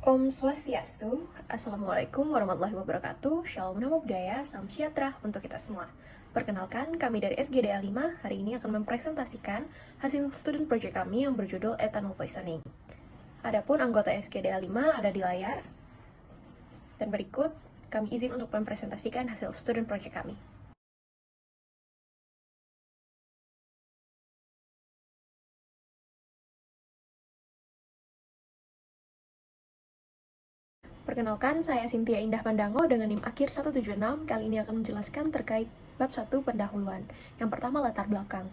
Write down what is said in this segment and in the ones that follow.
Om Swastiastu, Assalamualaikum warahmatullahi wabarakatuh, Shalom Namo Buddhaya, Salam Sejahtera untuk kita semua. Perkenalkan, kami dari SGDA 5 hari ini akan mempresentasikan hasil student project kami yang berjudul Ethanol Poisoning. Adapun anggota SGDA 5 ada di layar, dan berikut kami izin untuk mempresentasikan hasil student project kami. Perkenalkan, saya Cynthia Indah Pandango dengan NIM akhir 176. Kali ini akan menjelaskan terkait bab 1 pendahuluan. Yang pertama, latar belakang.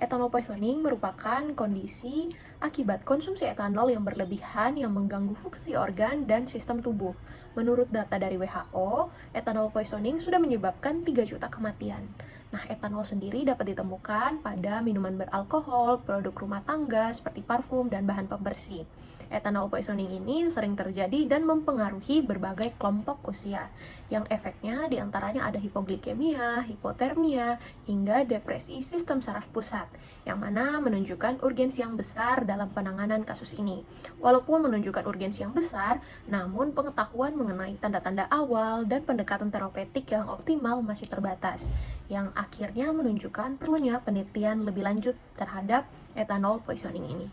Ethanol poisoning merupakan kondisi akibat konsumsi etanol yang berlebihan yang mengganggu fungsi organ dan sistem tubuh. Menurut data dari WHO, ethanol poisoning sudah menyebabkan 3 juta kematian. Nah, etanol sendiri dapat ditemukan pada minuman beralkohol, produk rumah tangga seperti parfum dan bahan pembersih. Ethanol poisoning ini sering terjadi dan mempengaruhi berbagai kelompok usia, yang efeknya diantaranya ada hipoglikemia, hipotermia, hingga depresi sistem saraf pusat, yang mana menunjukkan urgensi yang besar dalam penanganan kasus ini. Walaupun menunjukkan urgensi yang besar, namun pengetahuan mengenai tanda-tanda awal dan pendekatan terapeutik yang optimal masih terbatas, yang akhirnya menunjukkan perlunya penelitian lebih lanjut terhadap ethanol poisoning ini.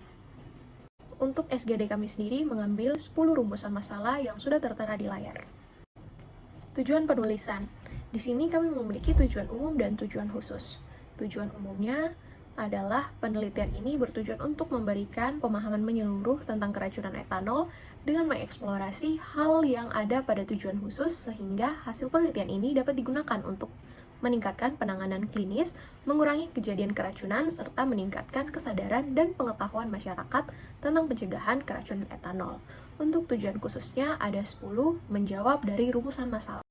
Untuk SGD kami sendiri mengambil 10 rumusan masalah yang sudah tertera di layar. Tujuan penulisan. Di sini kami memiliki tujuan umum dan tujuan khusus. Tujuan umumnya adalah penelitian ini bertujuan untuk memberikan pemahaman menyeluruh tentang keracunan etanol dengan mengeksplorasi hal yang ada pada tujuan khusus sehingga hasil penelitian ini dapat digunakan untuk meningkatkan penanganan klinis, mengurangi kejadian keracunan, serta meningkatkan kesadaran dan pengetahuan masyarakat tentang pencegahan keracunan etanol. Untuk tujuan khususnya ada 10, menjawab dari rumusan masalah.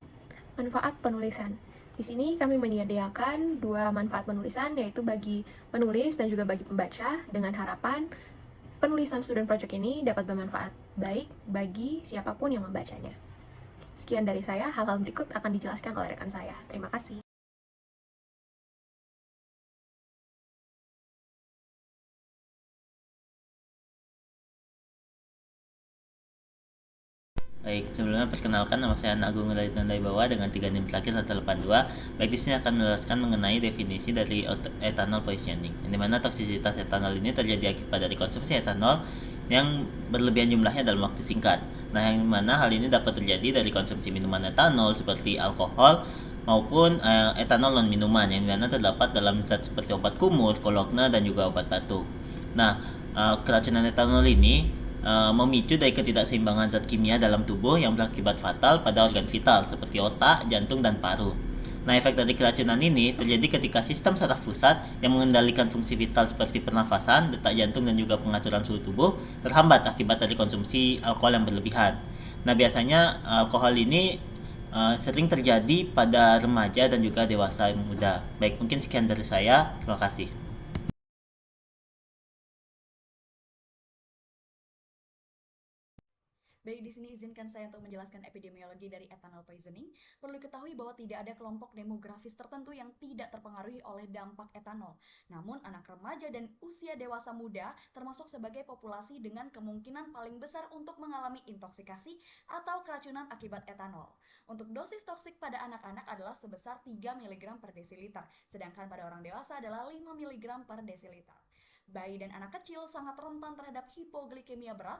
Manfaat penulisan. Di sini kami menyediakan 2 manfaat penulisan, yaitu bagi penulis dan juga bagi pembaca, dengan harapan penulisan student project ini dapat bermanfaat baik bagi siapapun yang membacanya. Sekian dari saya, hal-hal berikut akan dijelaskan oleh rekan saya. Terima kasih. Baik, sebelumnya perkenalkan nama saya Agung Raditya Bawa dengan 3 NIM terakhir 182. Baik, di sini akan menjelaskan mengenai definisi dari ethanol poisoning. Di mana toksisitas etanol ini terjadi akibat dari konsumsi etanol yang berlebihan jumlahnya dalam waktu singkat. Nah, yang mana hal ini dapat terjadi dari konsumsi minuman etanol seperti alkohol maupun etanol non minuman yang mana terdapat dalam zat seperti obat kumur, kolokna dan juga obat batuk. Nah, keracunan etanol ini memicu dari ketidakseimbangan zat kimia dalam tubuh yang berakibat fatal pada organ vital seperti otak, jantung, dan paru. Nah, efek dari keracunan ini terjadi ketika sistem saraf pusat yang mengendalikan fungsi vital seperti pernafasan, detak jantung, dan juga pengaturan suhu tubuh terhambat akibat dari konsumsi alkohol yang berlebihan. Nah, biasanya alkohol ini sering terjadi pada remaja dan juga dewasa yang muda. Baik, mungkin sekian dari saya. Terima kasih. Baik, di sini izinkan saya untuk menjelaskan epidemiologi dari ethanol poisoning. Perlu diketahui bahwa tidak ada kelompok demografis tertentu yang tidak terpengaruhi oleh dampak etanol. Namun, anak remaja dan usia dewasa muda termasuk sebagai populasi dengan kemungkinan paling besar untuk mengalami intoksikasi atau keracunan akibat etanol. Untuk dosis toksik pada anak-anak adalah sebesar 3 mg per desiliter, sedangkan pada orang dewasa adalah 5 mg per desiliter. Bayi dan anak kecil sangat rentan terhadap hipoglikemia berat,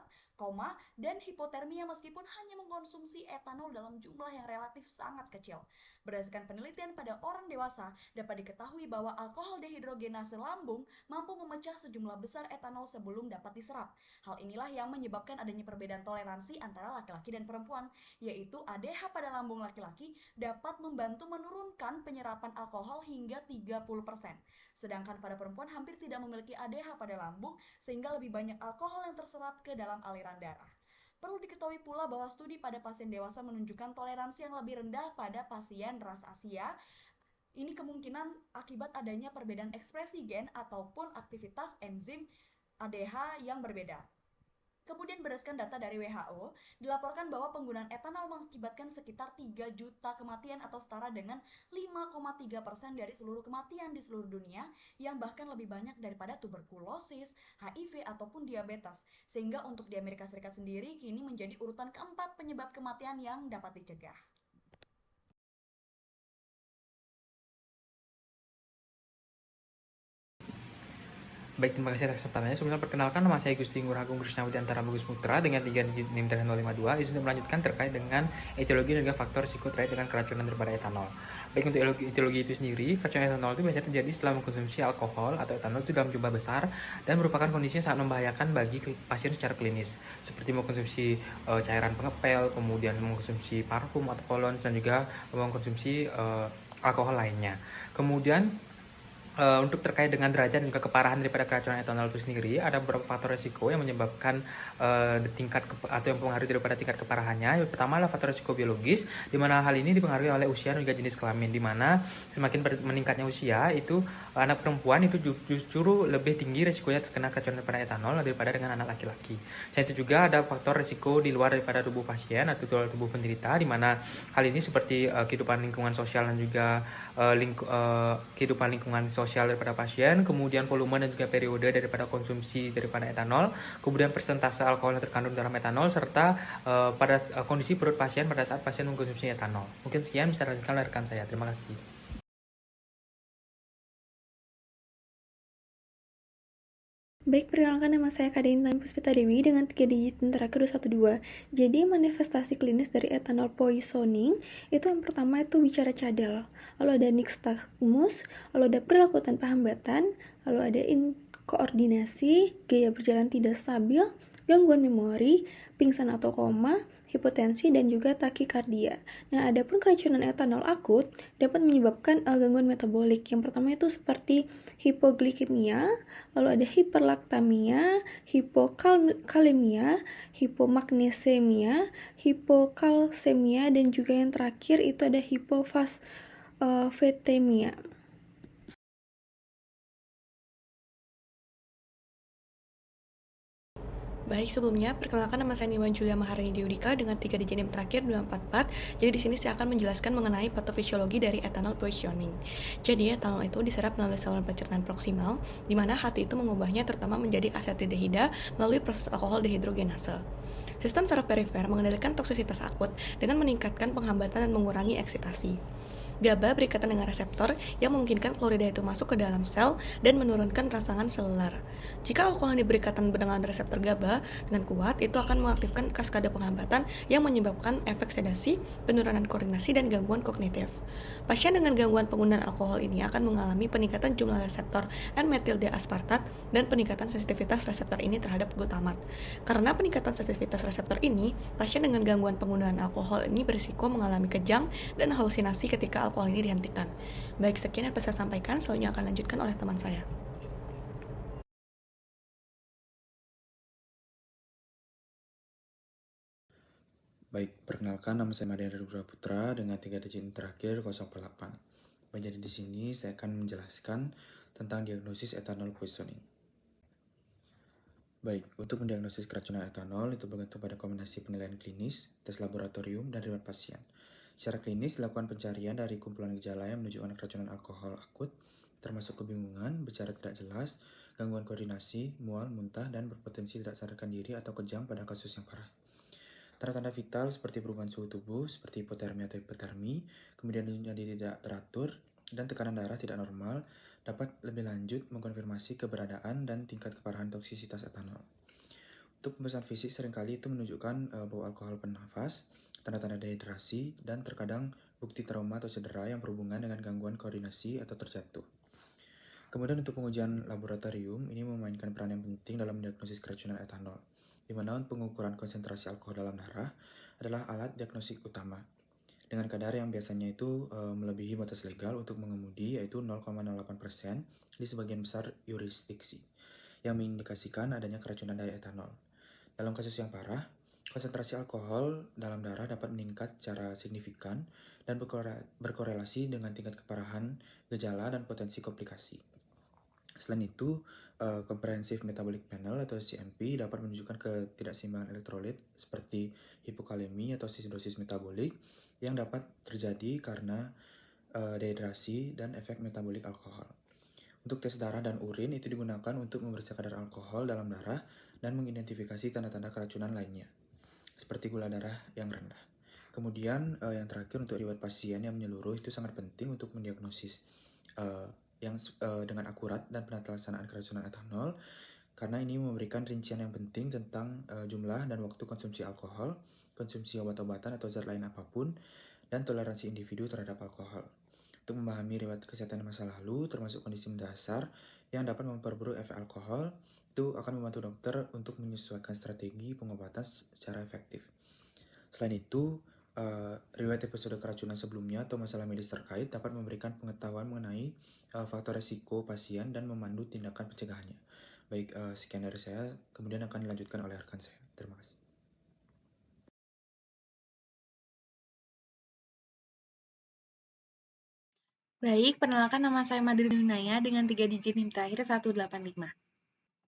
dan hipotermia meskipun hanya mengkonsumsi etanol dalam jumlah yang relatif sangat kecil. Berdasarkan penelitian pada orang dewasa, dapat diketahui bahwa alkohol dehidrogenase lambung mampu memecah sejumlah besar etanol sebelum dapat diserap. Hal inilah yang menyebabkan adanya perbedaan toleransi antara laki-laki dan perempuan, yaitu ADH pada lambung laki-laki dapat membantu menurunkan penyerapan alkohol hingga 30%. Sedangkan pada perempuan hampir tidak memiliki ADH pada lambung sehingga lebih banyak alkohol yang terserap ke dalam aliran darah. Perlu diketahui pula bahwa studi pada pasien dewasa menunjukkan toleransi yang lebih rendah pada pasien ras Asia. Ini kemungkinan akibat adanya perbedaan ekspresi gen ataupun aktivitas enzim ADH yang berbeda. Kemudian berdasarkan data dari WHO, dilaporkan bahwa penggunaan etanol mengakibatkan sekitar 3 juta kematian atau setara dengan 5,3% dari seluruh kematian di seluruh dunia, yang bahkan lebih banyak daripada tuberkulosis, HIV, ataupun diabetes. Sehingga untuk di Amerika Serikat sendiri kini menjadi urutan keempat penyebab kematian yang dapat dicegah. Baik, terima kasih atas kesempatannya. Sebelumnya perkenalkan, nama saya Gusti Ngurah Agung Krisnawati Antara Bagus Putra dengan 3 NIM 052. Di sini melanjutkan terkait dengan etiologi dan juga faktor risiko terkait dengan keracunan daripada etanol. Baik, untuk etiologi itu sendiri, keracunan etanol itu biasanya terjadi setelah mengkonsumsi alkohol atau etanol itu dalam jumlah besar dan merupakan kondisi yang sangat membahayakan bagi pasien secara klinis, seperti mengkonsumsi cairan pengepel, kemudian mengkonsumsi parfum atau kolon, dan juga mengkonsumsi alkohol lainnya. Kemudian untuk terkait dengan derajat dan juga keparahan daripada keracunan etanol itu sendiri, ada beberapa faktor risiko yang menyebabkan atau yang mempengaruhi daripada tingkat keparahannya. Yang pertama adalah faktor risiko biologis, di mana hal ini dipengaruhi oleh usia dan juga jenis kelamin, di mana semakin meningkatnya usia itu anak perempuan itu justru lebih tinggi risikonya terkena keracunan daripada etanol daripada dengan anak laki-laki. Selain itu juga ada faktor risiko di luar daripada tubuh pasien atau tubuh penderita, di mana hal ini seperti kehidupan lingkungan sosial dan juga kehidupan lingkungan sosial daripada pasien, kemudian volume dan juga periode daripada konsumsi daripada etanol, kemudian persentase alkohol yang terkandung dalam etanol, serta pada kondisi perut pasien pada saat pasien mengkonsumsi etanol. Mungkin sekian, bisa dilanjutkan oleh rekan saya. Terima kasih. Baik, perkenalkan nama saya Kak Intan Puspita Dewi dengan 3 digit yang terakhir 212. Jadi, manifestasi klinis dari ethanol poisoning itu yang pertama itu bicara cadel. Lalu ada nixtamus, lalu ada perilaku tanpa hambatan, lalu ada inkoordinasi, gaya berjalan tidak stabil, gangguan memori, pingsan atau koma, hipotensi, dan juga takikardia. Nah, adapun keracunan etanol akut dapat menyebabkan gangguan metabolik. Yang pertama itu seperti hipoglikemia, lalu ada hiperlaktamia, hipokalemia, hipomagnesemia, hipokalsemia, dan juga yang terakhir itu ada hipofosfatemia. Baik, sebelumnya perkenalkan nama saya Niwan Julia Maharani Deodika dengan 3 digit NIM terakhir 244. Jadi di sini saya akan menjelaskan mengenai patofisiologi dari ethanol poisoning. Jadi etanol itu diserap melalui saluran pencernaan proksimal, di mana hati itu mengubahnya terutama menjadi asetaldehida melalui proses alkohol dehidrogenase. Sistem saraf perifer mengendalikan toksisitas akut dengan meningkatkan penghambatan dan mengurangi eksitasi. GABA berikatan dengan reseptor yang memungkinkan klorida itu masuk ke dalam sel dan menurunkan rangsangan seluler. Jika alkohol berikatan dengan reseptor GABA dengan kuat, itu akan mengaktifkan kaskade penghambatan yang menyebabkan efek sedasi, penurunan koordinasi, dan gangguan kognitif. Pasien dengan gangguan penggunaan alkohol ini akan mengalami peningkatan jumlah reseptor N-metil D-aspartat dan peningkatan sensitivitas reseptor ini terhadap glutamat. Karena peningkatan sensitivitas reseptor ini, pasien dengan gangguan penggunaan alkohol ini berisiko mengalami kejang dan halusinasi ketika alkohol ini dihentikan. Baik, sekian yang bisa saya sampaikan, selanjutnya akan lanjutkan oleh teman saya. Baik, perkenalkan nama saya Maria Rudra Putra dengan 3 digit terakhir 048. Jadi di sini saya akan menjelaskan tentang diagnosis ethanol poisoning. Baik, untuk mendiagnosis keracunan etanol itu bergantung pada kombinasi penilaian klinis, tes laboratorium, dan riwayat pasien. Secara klinis dilakukan pencarian dari kumpulan gejala yang menunjukkan keracunan alkohol akut, termasuk kebingungan, bicara tidak jelas, gangguan koordinasi, mual, muntah, dan berpotensi tidak sadarkan diri atau kejang pada kasus yang parah. Tanda-tanda vital seperti perubahan suhu tubuh, seperti hipotermia atau hipertermi, kemudian jadi tidak teratur, dan tekanan darah tidak normal, dapat lebih lanjut mengkonfirmasi keberadaan dan tingkat keparahan toksisitas etanol. Untuk pemeriksaan fisik seringkali itu menunjukkan bau alkohol penafas, tanda-tanda dehidrasi, dan terkadang bukti trauma atau cedera yang berhubungan dengan gangguan koordinasi atau terjatuh. Kemudian untuk pengujian laboratorium, ini memainkan peran yang penting dalam diagnosis keracunan etanol, di mana pengukuran konsentrasi alkohol dalam darah adalah alat diagnostik utama. Dengan kadar yang biasanya itu melebihi batas legal untuk mengemudi, yaitu 0,08% di sebagian besar yurisdiksi, yang mengindikasikan adanya keracunan dari etanol. Dalam kasus yang parah, konsentrasi alkohol dalam darah dapat meningkat secara signifikan dan berkorelasi dengan tingkat keparahan, gejala, dan potensi komplikasi. Selain itu, Comprehensive Metabolic Panel atau CMP dapat menunjukkan ketidakseimbangan elektrolit seperti hipokalemi atau acidosis metabolik yang dapat terjadi karena dehidrasi dan efek metabolik alkohol. Untuk tes darah dan urin itu digunakan untuk memeriksa kadar alkohol dalam darah dan mengidentifikasi tanda-tanda keracunan lainnya, seperti gula darah yang rendah. Kemudian yang terakhir untuk riwayat pasien yang menyeluruh itu sangat penting untuk mendiagnosis dengan akurat dan penelaksanaan keracunan etanol, karena ini memberikan rincian yang penting tentang jumlah dan waktu konsumsi alkohol, konsumsi obat-obatan atau zat lain apapun, dan toleransi individu terhadap alkohol. Untuk memahami riwayat kesehatan masa lalu, termasuk kondisi mendasar yang dapat memperburuk efek alkohol, itu akan membantu dokter untuk menyesuaikan strategi pengobatan secara efektif. Selain itu, riwayat episode keracunan sebelumnya atau masalah medis terkait dapat memberikan pengetahuan mengenai faktor resiko pasien dan memandu tindakan pencegahannya. Baik, sekian dari saya, kemudian akan dilanjutkan oleh rekan saya. Terima kasih. Baik, perkenalkan nama saya Madri Dunaya dengan 3 digit NIM terakhir 185.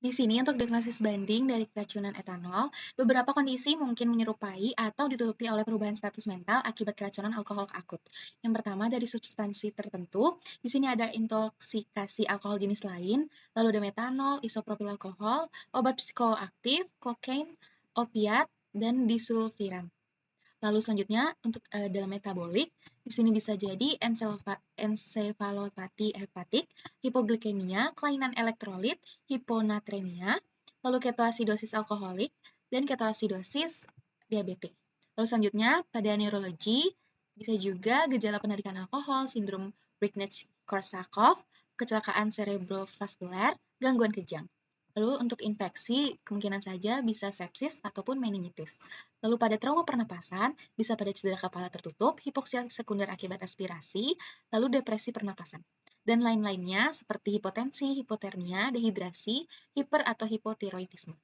Di sini untuk diagnosis banding dari keracunan etanol, beberapa kondisi mungkin menyerupai atau ditutupi oleh perubahan status mental akibat keracunan alkohol akut. Yang pertama dari substansi tertentu, di sini ada intoksikasi alkohol jenis lain, lalu ada metanol, isopropil alkohol, obat psikoaktif, kokain, opiat, dan disulfiram. Lalu selanjutnya untuk dalam metabolik, di sini bisa jadi ensefalopati hepatik, hipoglikemia, kelainan elektrolit, hiponatremia, lalu ketoasidosis alkoholik, dan ketoasidosis diabetik. Lalu selanjutnya pada neurologi, bisa juga gejala penarikan alkohol, sindrom Brignac-Korsakoff, kecelakaan cerebrovaskular, gangguan kejang. Lalu untuk infeksi, kemungkinan saja bisa sepsis ataupun meningitis. Lalu pada trauma pernapasan, bisa pada cedera kepala tertutup, hipoksia sekunder akibat aspirasi, lalu depresi pernapasan. Dan lain-lainnya seperti hipotensi, hipotermia, dehidrasi, hiper atau hipotiroidisme.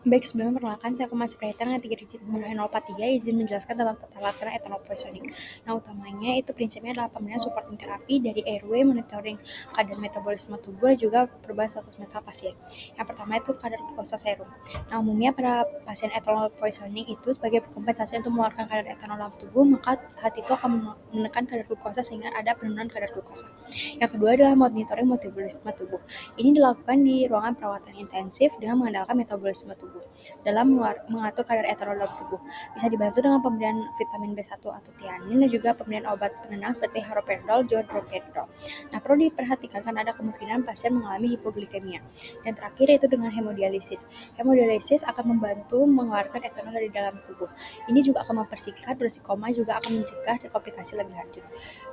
Baik, sebelumnya perkenalkan saya Kemas Prihatin dengan 3 digit nomor 043 izin menjelaskan tentang tata laksana ethanol poisoning. Nah, utamanya itu prinsipnya adalah pemberian supporting terapi dari airway, monitoring kadar metabolisme tubuh, dan juga perubahan status mental pasien. Yang pertama itu kadar glukosa serum. Nah, umumnya pada pasien ethanol poisoning itu sebagai kompensasi untuk mengeluarkan kadar etanol dalam tubuh, maka hati itu akan menekan kadar glukosa sehingga ada penurunan kadar glukosa. Yang kedua adalah monitoring metabolisme tubuh. Ini dilakukan di ruangan perawatan intensif dengan mengandalkan metabolisme tubuh dalam mengatur kadar etanol dalam tubuh. Bisa dibantu dengan pemberian vitamin B1 atau tianin dan juga pemberian obat penenang seperti haloperidol, droperidol. Nah, perlu diperhatikan karena ada kemungkinan pasien mengalami hipoglikemia. Dan terakhir yaitu dengan hemodialisis. Hemodialisis akan membantu mengeluarkan etanol dari dalam tubuh. Ini juga akan mempersingkat durasi koma, juga akan mencegah komplikasi lebih lanjut.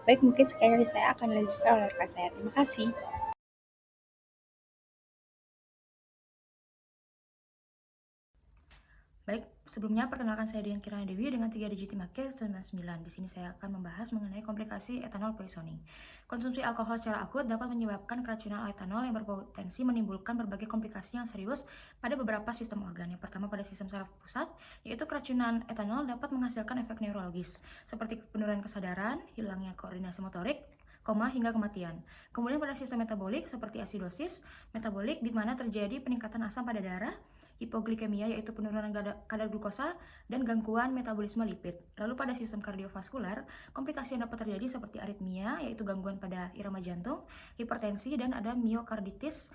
Baik, mungkin sekian dari saya, akan dilanjutkan oleh rekan saya. Terima kasih. Baik, sebelumnya perkenalkan saya Dian Kirana Dewi dengan 3 digit NIM akhir 99. Di sini saya akan membahas mengenai komplikasi ethanol poisoning. Konsumsi alkohol secara akut dapat menyebabkan keracunan etanol yang berpotensi menimbulkan berbagai komplikasi yang serius pada beberapa sistem organ. Yang pertama pada sistem saraf pusat, yaitu keracunan etanol dapat menghasilkan efek neurologis seperti penurunan kesadaran, hilangnya koordinasi motorik, hingga kematian. Kemudian pada sistem metabolik seperti asidosis metabolik di mana terjadi peningkatan asam pada darah, hipoglikemia yaitu penurunan kadar glukosa, dan gangguan metabolisme lipid. Lalu pada sistem kardiovaskular, komplikasi yang dapat terjadi seperti aritmia yaitu gangguan pada irama jantung, hipertensi, dan ada miokarditis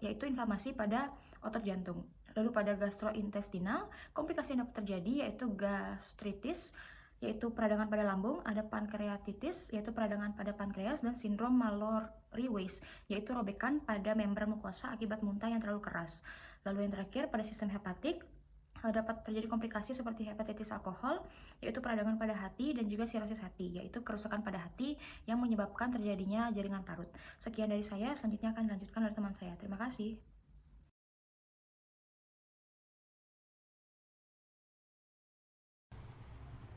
yaitu inflamasi pada otot jantung. Lalu pada gastrointestinal, komplikasi yang dapat terjadi yaitu gastritis yaitu peradangan pada lambung, ada pankreatitis yaitu peradangan pada pankreas, dan sindrom Mallory-Weiss yaitu robekan pada membran mukosa akibat muntah yang terlalu keras. Lalu yang terakhir pada sistem hepatik dapat terjadi komplikasi seperti hepatitis alkohol yaitu peradangan pada hati, dan juga sirosis hati yaitu kerusakan pada hati yang menyebabkan terjadinya jaringan parut. Sekian dari saya, selanjutnya akan dilanjutkan oleh teman saya. Terima kasih.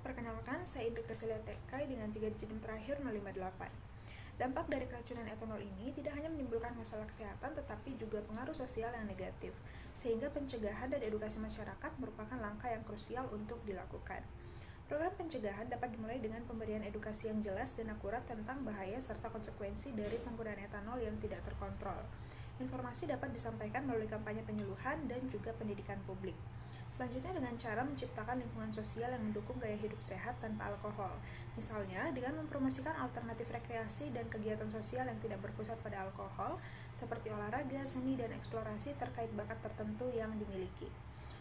Perkenalkan, saya Indri Kerselia Tekai dengan 3 digit NIM terakhir 058. Dampak dari keracunan etanol ini tidak hanya menimbulkan masalah kesehatan, tetapi juga pengaruh sosial yang negatif, sehingga pencegahan dan edukasi masyarakat merupakan langkah yang krusial untuk dilakukan. Program pencegahan dapat dimulai dengan pemberian edukasi yang jelas dan akurat tentang bahaya serta konsekuensi dari penggunaan etanol yang tidak terkontrol. Informasi dapat disampaikan melalui kampanye penyuluhan dan juga pendidikan publik. Selanjutnya dengan cara menciptakan lingkungan sosial yang mendukung gaya hidup sehat tanpa alkohol. Misalnya dengan mempromosikan alternatif rekreasi dan kegiatan sosial yang tidak berpusat pada alkohol, seperti olahraga, seni, dan eksplorasi terkait bakat tertentu yang dimiliki.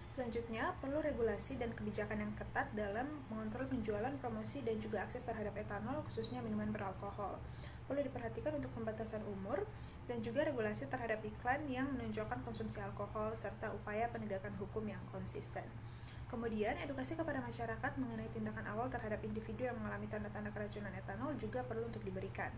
Selanjutnya, perlu regulasi dan kebijakan yang ketat dalam mengontrol penjualan, promosi, dan juga akses terhadap etanol, khususnya minuman beralkohol. Perlu diperhatikan untuk pembatasan umur dan juga regulasi terhadap iklan yang menunjukkan konsumsi alkohol, serta upaya penegakan hukum yang konsisten. Kemudian, edukasi kepada masyarakat mengenai tindakan awal terhadap individu yang mengalami tanda-tanda keracunan etanol juga perlu untuk diberikan.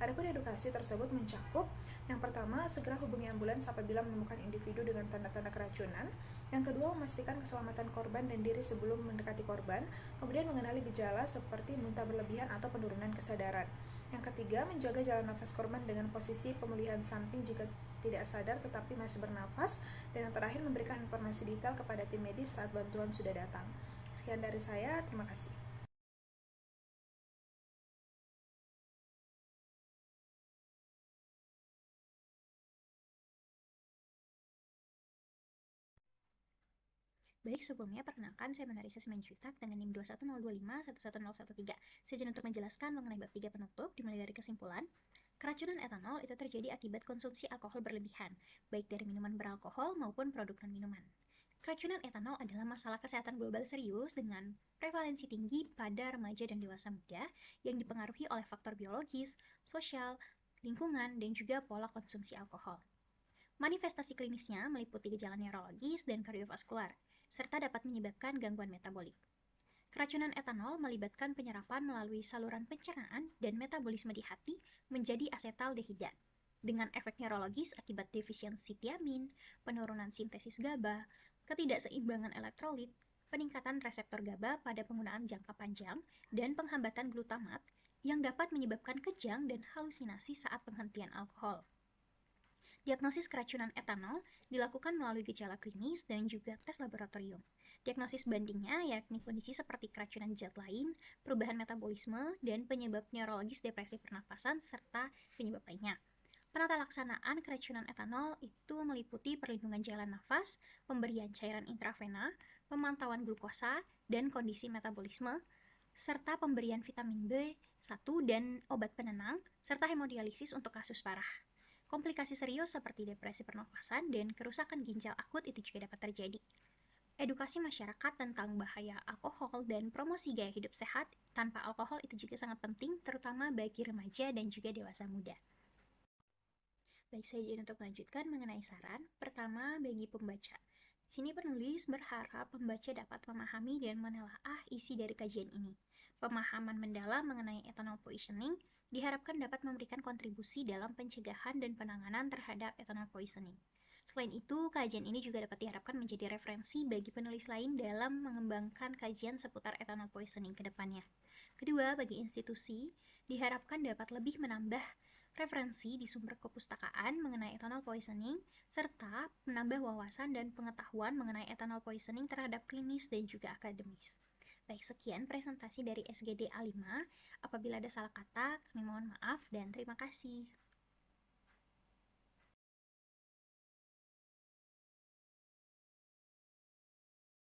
Adapun edukasi tersebut mencakup, yang pertama, segera hubungi ambulans apabila menemukan individu dengan tanda-tanda keracunan. Yang kedua, memastikan keselamatan korban dan diri sebelum mendekati korban. Kemudian mengenali gejala seperti muntah berlebihan atau penurunan kesadaran. Yang ketiga, menjaga jalan nafas korban dengan posisi pemulihan samping jika tidak sadar tetapi masih bernafas. Dan yang terakhir, memberikan informasi detail kepada tim medis saat bantuan sudah datang. Sekian dari saya, terima kasih. Baik, sebelumnya perkenalkan saya Menarisa Simanjuntak dengan NIM 21025-11013. Sejen untuk menjelaskan mengenai bab 3 penutup, dimulai dari kesimpulan. Keracunan etanol itu terjadi akibat konsumsi alkohol berlebihan, baik dari minuman beralkohol maupun produk non-minuman. Keracunan etanol adalah masalah kesehatan global serius dengan prevalensi tinggi pada remaja dan dewasa muda yang dipengaruhi oleh faktor biologis, sosial, lingkungan, dan juga pola konsumsi alkohol. Manifestasi klinisnya meliputi gejala neurologis dan kardiovaskular, serta dapat menyebabkan gangguan metabolik. Keracunan etanol melibatkan penyerapan melalui saluran pencernaan dan metabolisme di hati menjadi asetaldehida, dengan efek neurologis akibat defisiensi tiamin, penurunan sintesis GABA, ketidakseimbangan elektrolit, peningkatan reseptor GABA pada penggunaan jangka panjang, dan penghambatan glutamat yang dapat menyebabkan kejang dan halusinasi saat penghentian alkohol. Diagnosis keracunan etanol dilakukan melalui gejala klinis dan juga tes laboratorium. Diagnosis bandingnya yakni kondisi seperti keracunan zat lain, perubahan metabolisme, dan penyebab neurologis depresi pernapasan, serta penyebab lainnya. Penata laksanaan keracunan etanol itu meliputi perlindungan jalan nafas, pemberian cairan intravena, pemantauan glukosa, dan kondisi metabolisme, serta pemberian vitamin B1 dan obat penenang, serta hemodialisis untuk kasus parah. Komplikasi serius seperti depresi pernafasan dan kerusakan ginjal akut itu juga dapat terjadi. Edukasi masyarakat tentang bahaya alkohol dan promosi gaya hidup sehat tanpa alkohol itu juga sangat penting, terutama bagi remaja dan juga dewasa muda. Baik, saya izin untuk melanjutkan mengenai saran. Pertama, bagi pembaca. Di sini penulis berharap pembaca dapat memahami dan menelaah isi dari kajian ini. Pemahaman mendalam mengenai ethanol poisoning diharapkan dapat memberikan kontribusi dalam pencegahan dan penanganan terhadap ethanol poisoning. Selain itu, kajian ini juga dapat diharapkan menjadi referensi bagi penulis lain dalam mengembangkan kajian seputar ethanol poisoning ke depannya. Kedua, bagi institusi, diharapkan dapat lebih menambah referensi di sumber kepustakaan mengenai ethanol poisoning, serta menambah wawasan dan pengetahuan mengenai ethanol poisoning terhadap klinis dan juga akademis. Baik, sekian presentasi dari SGD A5. Apabila ada salah kata, kami mohon maaf dan terima kasih.